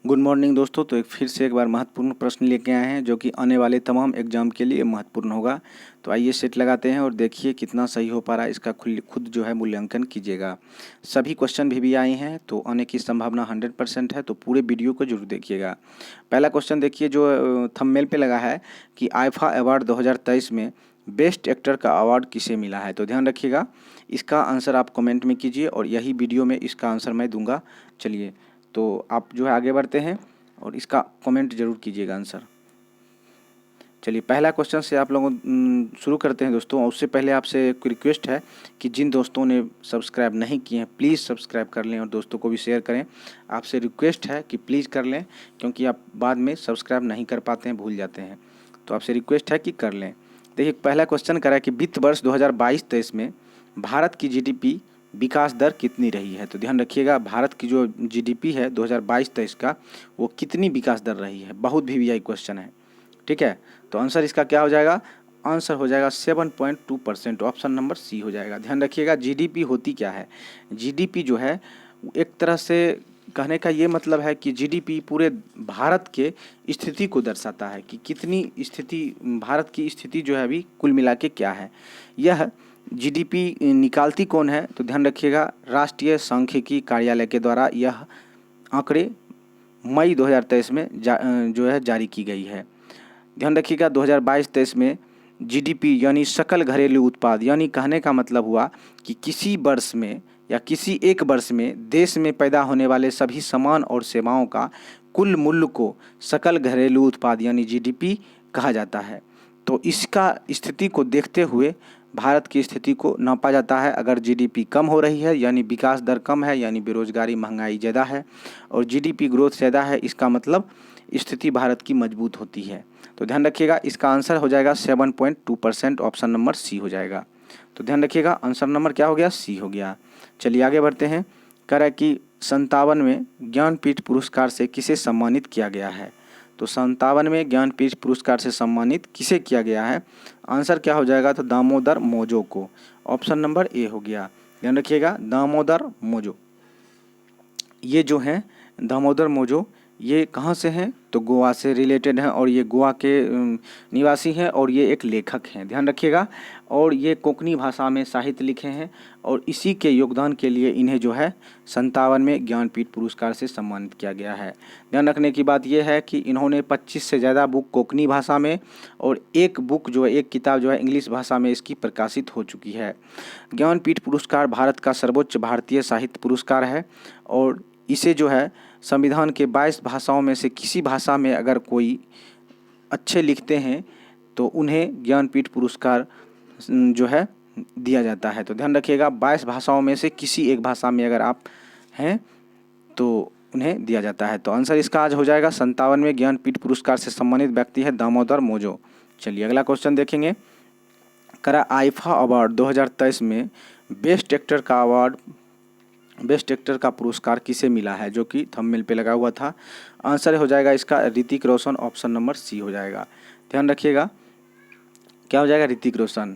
Good morning दोस्तों। तो फिर से एक बार महत्वपूर्ण प्रश्न लेके आए हैं जो कि आने वाले तमाम एग्जाम के लिए महत्वपूर्ण होगा। तो आइए सेट लगाते हैं और देखिए कितना सही हो पा रहा है, इसका खुद जो है मूल्यांकन कीजिएगा। सभी क्वेश्चन भी आए हैं तो आने की संभावना 100% है, तो पूरे वीडियो को जरूर देखिएगा। पहला क्वेश्चन देखिए जो थंबनेल पे लगा है कि आईफा अवार्ड 2023 में बेस्ट एक्टर का अवार्ड किसे मिला है। तो ध्यान रखिएगा, इसका आंसर आप कमेंट में कीजिए और यही वीडियो में इसका आंसर मैं दूंगा। चलिए तो आप जो है आगे बढ़ते हैं और इसका कमेंट जरूर कीजिएगा आंसर। चलिए पहला क्वेश्चन से आप लोगों शुरू करते हैं दोस्तों। उससे पहले आपसे एक रिक्वेस्ट है कि जिन दोस्तों ने सब्सक्राइब नहीं किए हैं प्लीज़ सब्सक्राइब कर लें और दोस्तों को भी शेयर करें। आपसे रिक्वेस्ट है कि प्लीज़ कर लें, क्योंकि आप बाद में सब्सक्राइब नहीं कर पाते हैं, भूल जाते हैं। तो आपसे रिक्वेस्ट है कि कर लें। देखिए पहला क्वेश्चन करा कि वित्त वर्ष 2022-23 में भारत की जीडीपी विकास दर कितनी रही है। तो ध्यान रखिएगा, भारत की जो जीडीपी है 2022-23 का वो कितनी विकास दर रही है। बहुत भी वीआई क्वेश्चन है, ठीक है। तो आंसर इसका क्या हो जाएगा, आंसर हो जाएगा 7.2%। ऑप्शन नंबर सी हो जाएगा। ध्यान रखिएगा जीडीपी होती क्या है। जीडीपी जो है एक तरह से कहने का ये मतलब है कि जीडीपी पूरे भारत के स्थिति को दर्शाता है कि कितनी स्थिति, भारत की स्थिति जो है अभी कुल मिला के क्या है। यह जीडीपी निकालती कौन है। तो ध्यान रखिएगा, राष्ट्रीय सांख्यिकी कार्यालय के द्वारा यह आंकड़े मई 2023 में जो है जारी की गई है। ध्यान रखिएगा 2022-23 में जीडीपी यानी सकल घरेलू उत्पाद, यानी कहने का मतलब हुआ कि किसी वर्ष में या किसी एक वर्ष में देश में पैदा होने वाले सभी सामान और सेवाओं का कुल मूल्य को सकल घरेलू उत्पाद यानी जीडीपी कहा जाता है। तो इसका स्थिति को देखते हुए भारत की स्थिति को नापा जाता है। अगर जीडीपी कम हो रही है यानी विकास दर कम है, यानी बेरोजगारी महंगाई ज़्यादा है, और जीडीपी ग्रोथ ज़्यादा है, इसका मतलब स्थिति भारत की मजबूत होती है। तो ध्यान रखिएगा इसका आंसर हो जाएगा 7.2%। ऑप्शन नंबर सी हो जाएगा। तो ध्यान रखिएगा आंसर नंबर क्या हो गया, सी हो गया। चलिए आगे बढ़ते हैं। कह रहा है कि 57 में ज्ञानपीठ पुरस्कार से किसे सम्मानित किया गया है। तो 57 में ज्ञानपीठ पुरस्कार से सम्मानित किसे किया गया है। आंसर क्या हो जाएगा, तो दामोदर मोजो को। ऑप्शन नंबर ए हो गया। ध्यान रखिएगा दामोदर मोजो, ये जो हैं दामोदर मोजो ये कहाँ से हैं, तो गोवा से रिलेटेड हैं और ये गोवा के निवासी हैं और ये एक लेखक हैं। ध्यान रखिएगा, और ये कोंकणी भाषा में साहित्य लिखे हैं और इसी के योगदान के लिए इन्हें जो है 57 में ज्ञानपीठ पुरस्कार से सम्मानित किया गया है। ध्यान रखने की बात यह है कि इन्होंने 25 से ज़्यादा बुक कोंकणी भाषा में और एक बुक जो है, एक किताब जो है इंग्लिश भाषा में इसकी प्रकाशित हो चुकी है। ज्ञानपीठ पुरस्कार भारत का सर्वोच्च भारतीय साहित्य पुरस्कार है और इसे जो है संविधान के 22 भाषाओं में से किसी भाषा में अगर कोई अच्छे लिखते हैं तो उन्हें ज्ञानपीठ पुरस्कार जो है दिया जाता है। तो ध्यान रखिएगा 22 भाषाओं में से किसी एक भाषा में अगर आप हैं तो उन्हें दिया जाता है। तो आंसर इसका आज हो जाएगा 57 में ज्ञानपीठ पुरस्कार से सम्मानित व्यक्ति है दामोदर मोजो। चलिए अगला क्वेश्चन देखेंगे। करा आईफा अवार्ड 2023 में बेस्ट एक्टर का अवार्ड, बेस्ट एक्टर का पुरस्कार किसे मिला है, जो कि थंबनेल पे लगा हुआ था। आंसर हो जाएगा इसका Hrithik Roshan. Option number C हो जाएगा। ध्यान रखिएगा क्या हो जाएगा, ऋतिक रोशन।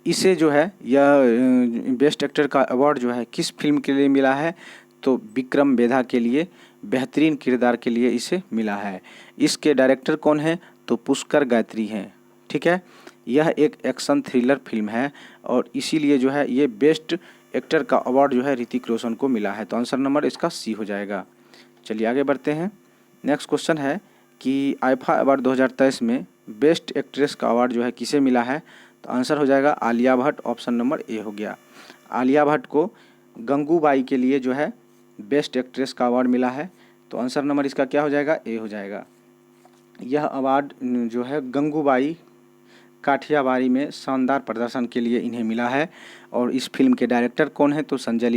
इसे जो है यह बेस्ट एक्टर का अवार्ड जो है किस फिल्म के लिए मिला है, तो विक्रम वेधा के लिए बेहतरीन किरदार के लिए इसे मिला है। इसके डायरेक्टर कौन है, तो पुष्कर गायत्री हैं, ठीक है। यह एक एक्शन थ्रिलर फिल्म है और इसीलिए जो है ये बेस्ट एक्टर का अवार्ड जो है ऋतिक रोशन को मिला है। तो आंसर नंबर इसका सी हो जाएगा। चलिए आगे बढ़ते हैं। नेक्स्ट क्वेश्चन है कि आईफा अवार्ड 2023 में बेस्ट एक्ट्रेस का अवार्ड जो है किसे मिला है। तो आंसर हो जाएगा Alia Bhatt. Option number A हो गया। आलिया भट्ट को गंगूबाई के लिए जो है बेस्ट एक्ट्रेस का अवार्ड मिला है। तो आंसर नंबर इसका क्या हो जाएगा, ए हो जाएगा। यह अवार्ड जो है गंगूबाई काठियावाड़ी में शानदार प्रदर्शन के लिए इन्हें मिला है और इस फिल्म के डायरेक्टर कौन है, तो संजय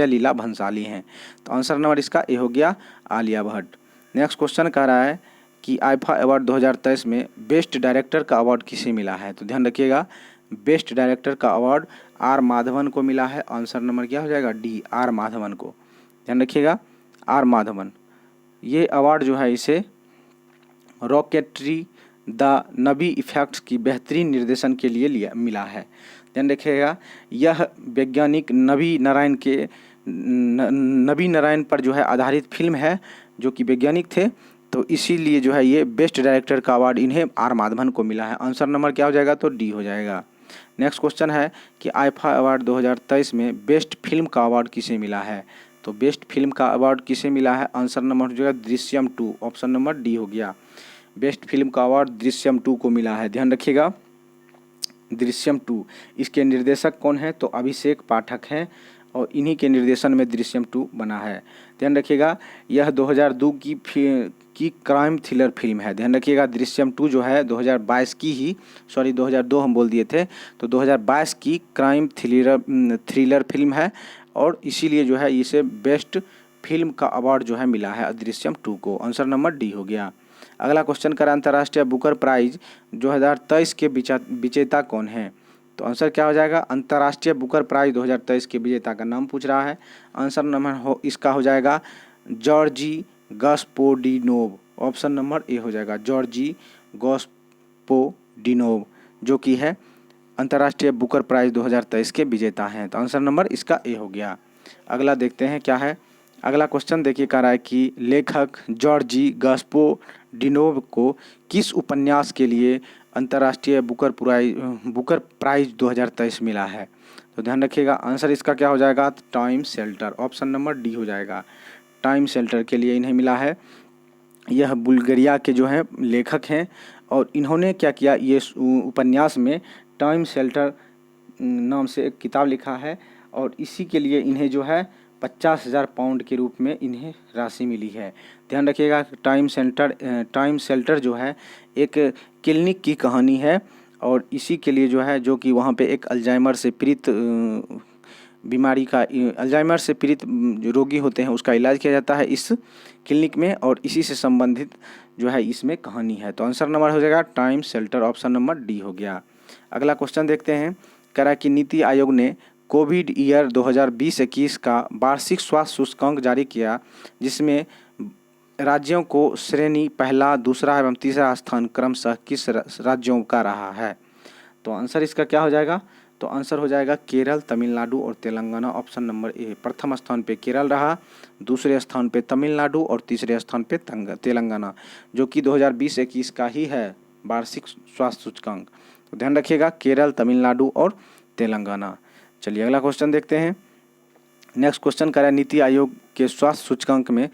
लीला भंसाली हैं। तो आंसर नंबर इसका ए हो गया, आलिया भट्ट। नेक्स्ट क्वेश्चन कह रहा है कि आईफा अवार्ड 2023 में बेस्ट डायरेक्टर का अवार्ड किसे मिला है। तो ध्यान रखिएगा बेस्ट डायरेक्टर का अवार्ड आर माधवन को मिला है। आंसर नंबर क्या हो जाएगा, डी, आर माधवन को। ध्यान रखिएगा आर माधवन। ये अवार्ड जो है इसे रॉकेटरी द नबी इफेक्ट्स की बेहतरीन निर्देशन के लिए मिला है। ध्यान रखिएगा यह वैज्ञानिक नबी नारायण के नबी नारायण पर जो है आधारित फिल्म है, जो कि वैज्ञानिक थे, तो इसीलिए जो है ये बेस्ट डायरेक्टर का अवार्ड इन्हें आर माधवन को मिला है। आंसर नंबर क्या हो जाएगा, तो डी हो जाएगा। नेक्स्ट क्वेश्चन है कि आईफा अवार्ड 2023 में बेस्ट फिल्म का अवार्ड किसे मिला है। तो बेस्ट फिल्म का अवार्ड किसे मिला है, आंसर नंबर हो जाएगा दृश्यम 2, ऑप्शन नंबर डी हो गया। बेस्ट फिल्म का अवार्ड दृश्यम 2 को मिला है, ध्यान रखिएगा। दृश्यम 2, इसके निर्देशक कौन है, तो अभिषेक पाठक हैं और इन्हीं के निर्देशन में दृश्यम 2 बना है। ध्यान रखिएगा, यह 2002 की क्राइम थ्रिलर फिल्म है। ध्यान रखिएगा, दृश्यम 2 जो है 2022 की ही, सॉरी 2002 हम बोल दिए थे, तो 2022 की क्राइम थ्रिलर फिल्म है और इसीलिए जो है इसे बेस्ट फिल्म का अवार्ड जो है मिला है दृश्यम 2 को। आंसर नंबर डी हो गया। अगला क्वेश्चन करें, अंतर्राष्ट्रीय बुकर प्राइज 2023 के विजेता कौन है। तो आंसर क्या हो जाएगा, अंतर्राष्ट्रीय बुकर प्राइज 2023 के विजेता का नाम पूछ रहा है। आंसर नंबर इसका हो जाएगा जॉर्जी गस्पोडिनोव, ऑप्शन नंबर ए हो जाएगा, जॉर्जी गस्पोडिनोव, जो कि है अंतर्राष्ट्रीय बुकर प्राइज 2023 के विजेता हैं। तो आंसर नंबर इसका ए हो गया। अगला देखते हैं क्या है। अगला क्वेश्चन देखिए, कह रहा है कि लेखक जॉर्जी गस्पोडिनोव को किस उपन्यास के लिए अंतर्राष्ट्रीय बुकर प्राइज 2023 मिला है। तो ध्यान रखिएगा, आंसर इसका क्या हो जाएगा, time shelter, option number D हो जाएगा। टाइम शेल्टर के लिए इन्हें मिला है। यह बुल्गारिया के जो हैं लेखक हैं और इन्होंने क्या किया, ये उपन्यास में टाइम शेल्टर नाम से एक किताब लिखा है और इसी के लिए इन्हें जो है 50,000 पाउंड के रूप में इन्हें राशि मिली है। ध्यान रखिएगा, टाइम शेल्टर जो है एक क्लिनिक की कहानी है और इसी के लिए जो है, जो कि वहाँ पे एक अल्जाइमर से पीड़ित अल्जाइमर से पीड़ित जो रोगी होते हैं उसका इलाज किया जाता है इस क्लिनिक में और इसी से संबंधित जो है इसमें कहानी है। तो आंसर नंबर हो जाएगा time shelter, option number D हो गया। अगला क्वेश्चन देखते हैं, कह रहा है कि नीति आयोग ने कोविड ईयर 2020-21 का वार्षिक स्वास्थ्य सूचकांक जारी किया, जिसमें राज्यों को श्रेणी पहला, दूसरा एवं तीसरा स्थान क्रमशः किस राज्यों का रहा है। तो आंसर इसका क्या हो जाएगा, तो आंसर हो जाएगा केरल, तमिलनाडु और तेलंगाना, ऑप्शन नंबर ए। प्रथम स्थान पे केरल रहा, दूसरे स्थान पे तमिलनाडु और तीसरे स्थान पे तेलंगाना, जो कि 2020-21 का ही है वार्षिक स्वास्थ्य सूचकांक। तो ध्यान रखिएगा, केरल, तमिलनाडु और तेलंगाना। चलिए अगला क्वेश्चन देखते हैं। नेक्स्ट क्वेश्चन करें, नीति आयोग के स्वास्थ्य सूचकांक में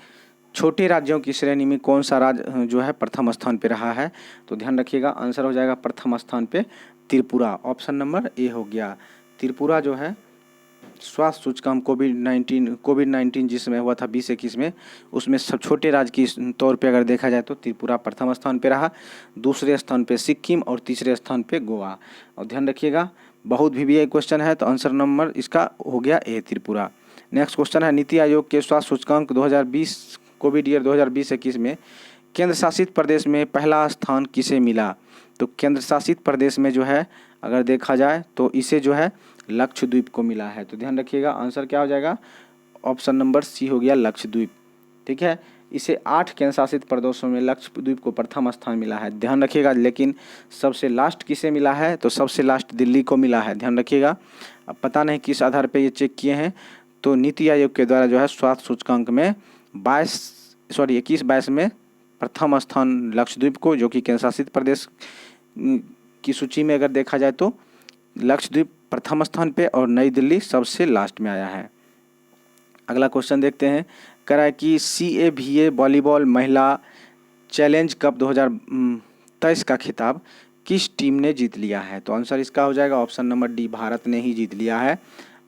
छोटे राज्यों की श्रेणी में कौन सा राज्य जो है प्रथम स्थान पे रहा है। तो ध्यान रखिएगा, आंसर हो जाएगा प्रथम स्थान पे त्रिपुरा, ऑप्शन नंबर ए हो गया। त्रिपुरा जो है स्वास्थ्य सूचकांक कोविड-19 जिसमें हुआ था 2021 में, उसमें सब छोटे राज्य की तौर पे अगर देखा जाए तो त्रिपुरा प्रथम स्थान पे रहा, दूसरे स्थान पे सिक्किम और तीसरे स्थान पे गोवा। और ध्यान रखिएगा, बहुत भी क्वेश्चन है तो आंसर नंबर इसका हो गया ए, त्रिपुरा। नेक्स्ट क्वेश्चन है, नीति आयोग के स्वास्थ्य सूचकांक 2020 कोविड ईयर 2020-21 में केंद्र शासित प्रदेश में पहला स्थान किसे मिला। तो केंद्र शासित प्रदेश में जो है अगर देखा जाए तो इसे जो है लक्षद्वीप को मिला है। तो ध्यान रखिएगा, आंसर क्या हो जाएगा, ऑप्शन नंबर सी हो गया, लक्षद्वीप। ठीक है, इसे 8 केंद्र शासित प्रदेशों में लक्षद्वीप को प्रथम स्थान मिला है। ध्यान रखिएगा, लेकिन सबसे लास्ट किसे मिला है, तो सबसे लास्ट दिल्ली को मिला है। ध्यान रखिएगा, अब पता नहीं किस आधार पर ये चेक किए हैं। तो नीति आयोग के द्वारा जो है स्वास्थ्य सूचकांक में 21-22 में प्रथम स्थान लक्षद्वीप को, जो कि केंद्र शासित प्रदेश की सूची में अगर देखा जाए तो लक्षद्वीप प्रथम स्थान पे और नई दिल्ली सबसे लास्ट में आया है। अगला क्वेश्चन देखते हैं, कह रहा है कि CAVA वॉलीबॉल महिला चैलेंज कप 2023 का खिताब किस टीम ने जीत लिया है। तो आंसर इसका हो जाएगा ऑप्शन नंबर डी, भारत ने ही जीत लिया है।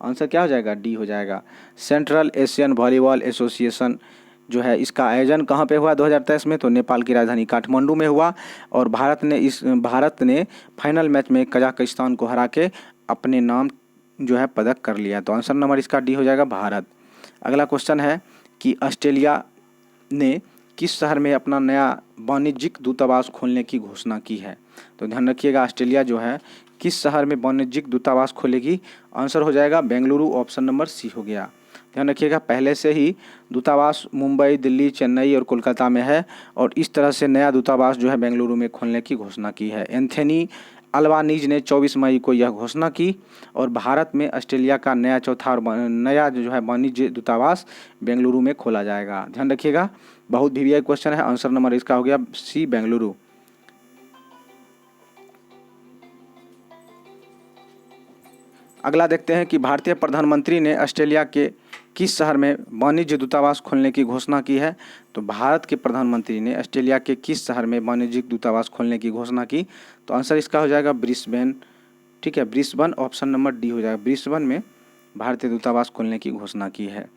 आंसर क्या हो जाएगा, डी हो जाएगा। सेंट्रल एशियन वॉलीबॉल एसोसिएशन जो है इसका आयोजन कहाँ पे हुआ 2023 में, तो नेपाल की राजधानी काठमांडू में हुआ और भारत ने फाइनल मैच में कजाकिस्तान को हरा के अपने नाम जो है पदक कर लिया। तो आंसर नंबर इसका डी हो जाएगा, भारत। अगला क्वेश्चन है कि ऑस्ट्रेलिया ने किस शहर में अपना नया वाणिज्यिक दूतावास खोलने की घोषणा की है। तो ध्यान रखिएगा, ऑस्ट्रेलिया जो है किस शहर में वाणिज्यिक दूतावास खोलेगी। आंसर हो जाएगा बेंगलुरु, ऑप्शन नंबर सी हो गया। ध्यान रखिएगा, पहले से ही दूतावास मुंबई, दिल्ली, चेन्नई और कोलकाता में है और इस तरह से नया दूतावास जो है बेंगलुरु में खोलने की घोषणा की है। एंथनी अल्बानीज ने 24 मई को यह घोषणा की। और भारत में ऑस्ट्रेलिया का नया चौथा और नया जो है वाणिज्य दूतावास बेंगलुरु में खोला जाएगा। ध्यान रखिएगा, बहुत वीवीआई क्वेश्चन है। आंसर नंबर इसका हो गया सी, बेंगलुरु। अगला देखते हैं कि भारतीय प्रधानमंत्री ने ऑस्ट्रेलिया के किस शहर में वाणिज्य दूतावास खोलने की घोषणा की है। तो भारत के प्रधानमंत्री ने ऑस्ट्रेलिया के किस शहर में वाणिज्यिक दूतावास खोलने की घोषणा की। तो आंसर इसका हो जाएगा ब्रिस्बेन। ठीक है, ब्रिस्बेन, ऑप्शन नंबर डी हो जाएगा। ब्रिस्बेन में भारतीय दूतावास खोलने की घोषणा की है।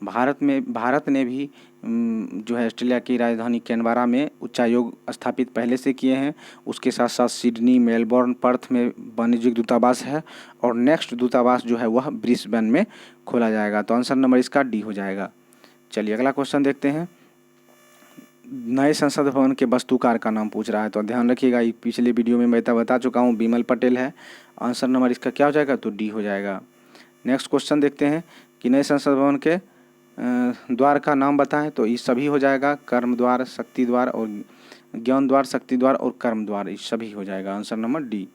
भारत ने भी जो है ऑस्ट्रेलिया की राजधानी कैनबरा में उच्चायोग स्थापित पहले से किए हैं। उसके साथ साथ सिडनी, मेलबोर्न, पर्थ में वाणिज्यिक दूतावास है और नेक्स्ट दूतावास जो है वह ब्रिस्बेन में खोला जाएगा। तो आंसर नंबर इसका डी हो जाएगा। चलिए अगला क्वेश्चन देखते हैं। नए संसद भवन के वास्तुकार का नाम पूछ रहा है। तो ध्यान रखिएगा, ये पिछले वीडियो में मैं बता चुका हूँ, बिमल पटेल है। आंसर नंबर इसका क्या हो जाएगा, तो डी हो जाएगा। नेक्स्ट क्वेश्चन देखते हैं कि नए संसद भवन के द्वार का नाम बताएं। तो ये सभी हो जाएगा, कर्म द्वार, शक्ति द्वार और ज्ञान द्वार, शक्ति द्वार और कर्म द्वार, ये सभी हो जाएगा। Answer number D.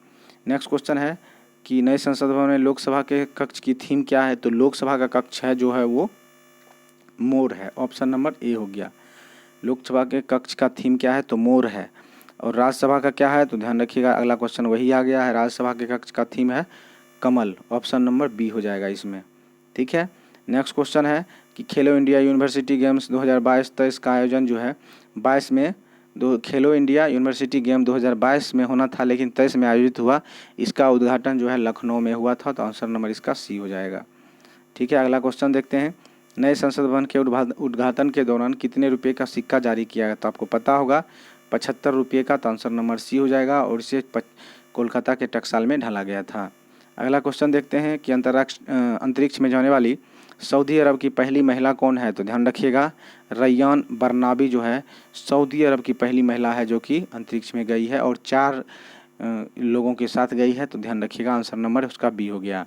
Next question है कि नए संसद भवन में लोकसभा के कक्ष की थीम क्या है। तो लोकसभा का कक्ष है जो है वो मोर है। ऑप्शन नंबर ए हो गया। लोकसभा के कक्ष का थीम क्या है, तो मोर है। और राज्यसभा का क्या है, तो ध्यान रखिएगा, अगला क्वेश्चन वही आ गया है। राज्यसभा के कक्ष का थीम है कमल। ऑप्शन नंबर बी हो जाएगा इसमें। ठीक है, नेक्स्ट क्वेश्चन है कि खेलो इंडिया यूनिवर्सिटी गेम्स 2022-23 का आयोजन जो है 22 में खेलो इंडिया यूनिवर्सिटी गेम 2022 में होना था, लेकिन 23 में आयोजित हुआ। इसका उद्घाटन जो है लखनऊ में हुआ था। तो आंसर नंबर इसका सी हो जाएगा। ठीक है, अगला क्वेश्चन देखते हैं। नए संसद भवन के उद्घाटन के दौरान कितने रुपये का सिक्का जारी किया गया। तो आपको पता होगा 75 रुपये का। तो आंसर नंबर सी हो जाएगा और इसे कोलकाता के टकसाल में ढाला गया था। अगला क्वेश्चन देखते हैं कि अंतरिक्ष में जाने वाली सऊदी अरब की पहली महिला कौन है। तो ध्यान रखिएगा, रैयान बरनाबी जो है सऊदी अरब की पहली महिला है जो कि अंतरिक्ष में गई है और 4 लोगों के साथ गई है। तो ध्यान रखिएगा, आंसर नंबर उसका बी हो गया।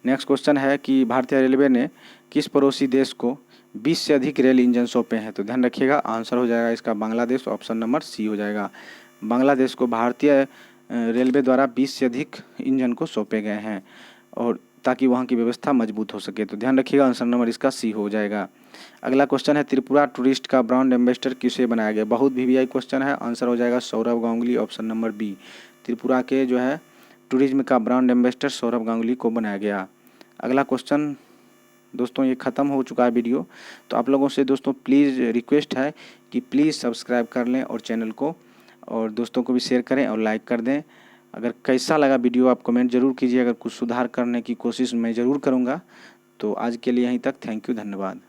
नेक्स्ट क्वेश्चन है कि भारतीय रेलवे ने किस पड़ोसी देश को 20 से अधिक रेल इंजन सौंपे हैं। तो ध्यान रखिएगा, आंसर हो जाएगा इसका बांग्लादेश। ऑप्शन नंबर सी हो जाएगा। बांग्लादेश को भारतीय रेलवे द्वारा 20 से अधिक इंजन को सौंपे गए हैं और ताकि वहाँ की व्यवस्था मजबूत हो सके। तो ध्यान रखिएगा, आंसर नंबर इसका सी हो जाएगा। अगला क्वेश्चन है त्रिपुरा टूरिस्ट का ब्रांड एम्बेसडर किसे बनाया गया। बहुत वीवीआई क्वेश्चन है। आंसर हो जाएगा Saurabh Ganguly. Option number B. Tripura के जो है टूरिज्म का ब्रांड एम्बेसडर सौरभ गांगुली को बनाया गया। अगला क्वेश्चन दोस्तों ये ख़त्म हो चुका है वीडियो। तो आप लोगों से दोस्तों प्लीज़ रिक्वेस्ट है कि प्लीज़ सब्सक्राइब कर लें और चैनल को, और दोस्तों को भी शेयर करें और लाइक कर दें। अगर कैसा लगा वीडियो आप कमेंट ज़रूर कीजिए। अगर कुछ सुधार करने की कोशिश मैं ज़रूर करूँगा। तो आज के लिए यहीं तक। थैंक यू, धन्यवाद।